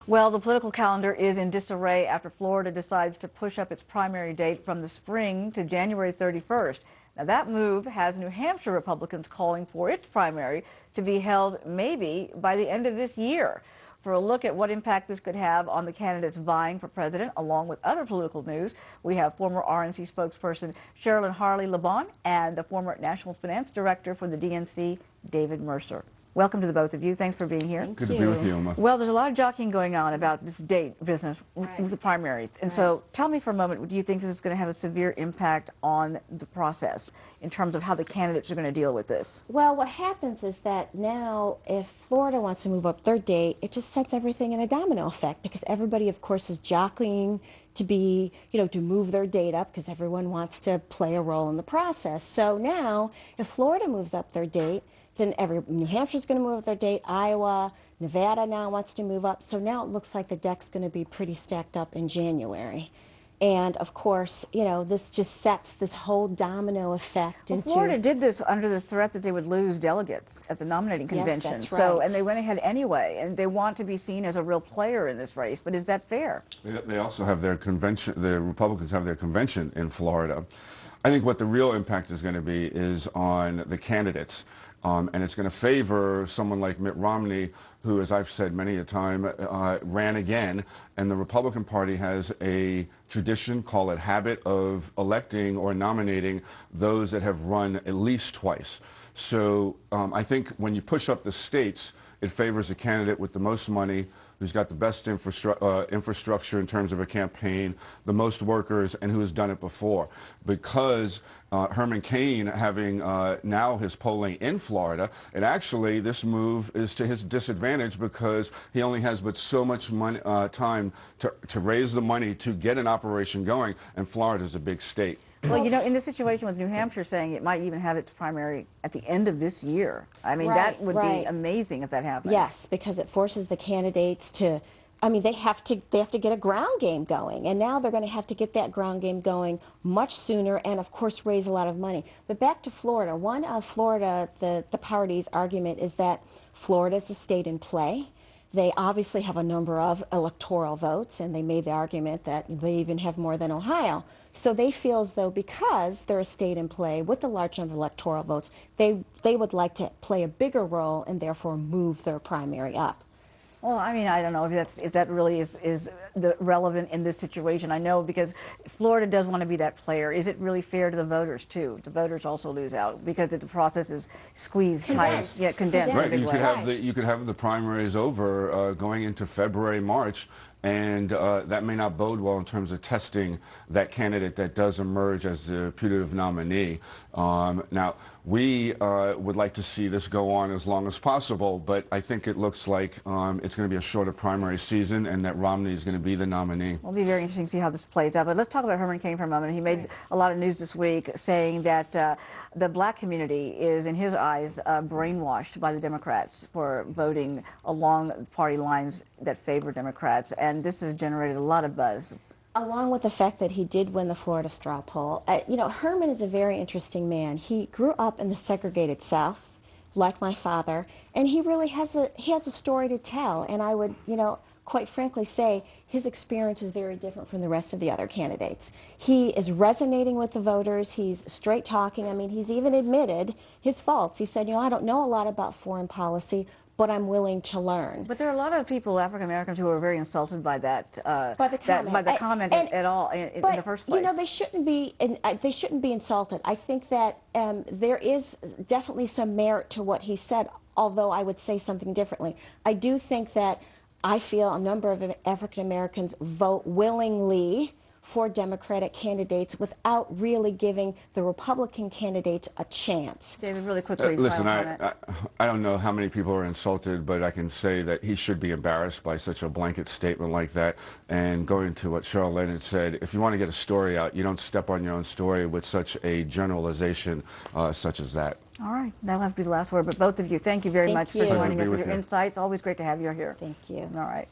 Well, the political calendar is in disarray after Florida decides to push up its primary date from the spring to January 31st. Now, that move has New Hampshire Republicans calling for its primary to be held maybe by the end of this year. For a look at what impact this could have on the candidates vying for president, along with other political news, we have former RNC spokesperson Sherilyn Harley-Lebon and the former National Finance Director for the DNC, David Mercer. Welcome to the both of you. Thanks for being here. Good to be with you, Uma. Well, there's a lot of jockeying going on about this date business with the primaries. And so tell me for a moment, do you think this is going to have a severe impact on the process in terms of how the candidates are going to deal with this? Well, what happens is that now if Florida wants to move up their date, it just sets everything in a domino effect because everybody, of course, is jockeying to be, to move their date up because everyone wants to play a role in the process. So now if Florida moves up their date, then New Hampshire's going to move up their date, Iowa, Nevada now wants to move up. So now it looks like the deck's going to be pretty stacked up in January. And of course, this just sets this whole domino effect into... Florida did this under the threat that they would lose delegates at the nominating convention. Yes, that's right. So, and they went ahead anyway, and they want to be seen as a real player in this race. But is that fair? They also have their convention, the Republicans have their convention in Florida. I think what the real impact is going to be is on the candidates. And it's going to favor someone like Mitt Romney, who, as I've said many a time, ran again. And the Republican Party has a tradition, call it habit, of electing or nominating those that have run at least twice. So I think when you push up the states, it favors a candidate with the most money, who's got the best infrastructure in terms of a campaign, the most workers, and who has done it before. Because Herman Cain having now his polling in Florida, and actually this move is to his disadvantage because he only has but so much money, time to raise the money to get an operation going, and Florida is a big state. Well, in this situation with New Hampshire saying it might even have its primary at the end of this year. I mean, that would be amazing if that happened. Yes, because it forces the candidates to, they have to get a ground game going. And now they're going to have to get that ground game going much sooner and, of course, raise a lot of money. But back to Florida. One of Florida, the party's argument is that Florida is a state in play. They obviously have a number of electoral votes, and they made the argument that they even have more than Ohio. So they feel as though because they're a state in play with a large number of electoral votes, they would like to play a bigger role and therefore move their primary up. Well, I don't know if that really is relevant in this situation. I know because Florida does want to be that player. Is it really fair to the voters too? The voters also lose out because the process is squeezed tight. Yeah, condensed. Right. You could have the primaries over going into February, March. And that may not bode well in terms of testing that candidate that does emerge as the putative nominee. Now, we would like to see this go on as long as possible, but I think it looks like it's going to be a shorter primary season and that Romney is going to be the nominee. It'll be very interesting to see how this plays out. But let's talk about Herman Cain for a moment. He made a lot of news this week saying that the black community is, in his eyes, brainwashed by the Democrats for voting along party lines that favor Democrats. And this has generated a lot of buzz. Along with the fact that he did win the Florida straw poll. Herman is a very interesting man. He grew up in the segregated South, like my father, and he really has a story to tell. And I would, quite frankly say his experience is very different from the rest of the other candidates. He is resonating with the voters. He's straight talking. He's even admitted his faults. He said, I don't know a lot about foreign policy, but I'm willing to learn. But there are a lot of people, African Americans, who are very insulted by that, by the comment at all in the first place. They shouldn't be insulted. I think that there is definitely some merit to what he said, although I would say something differently. I do think that I feel a number of African Americans vote willingly for Democratic candidates without really giving the Republican candidates a chance. David, really quickly. Listen, I don't know how many people are insulted, but I can say that he should be embarrassed by such a blanket statement like that. And going to what Cheryl Leonard said, if you want to get a story out, you don't step on your own story with such a generalization such as that. All right, that'll have to be the last word. But both of you, thank you very much for joining us with your insights. Always great to have you here. Thank you. All right.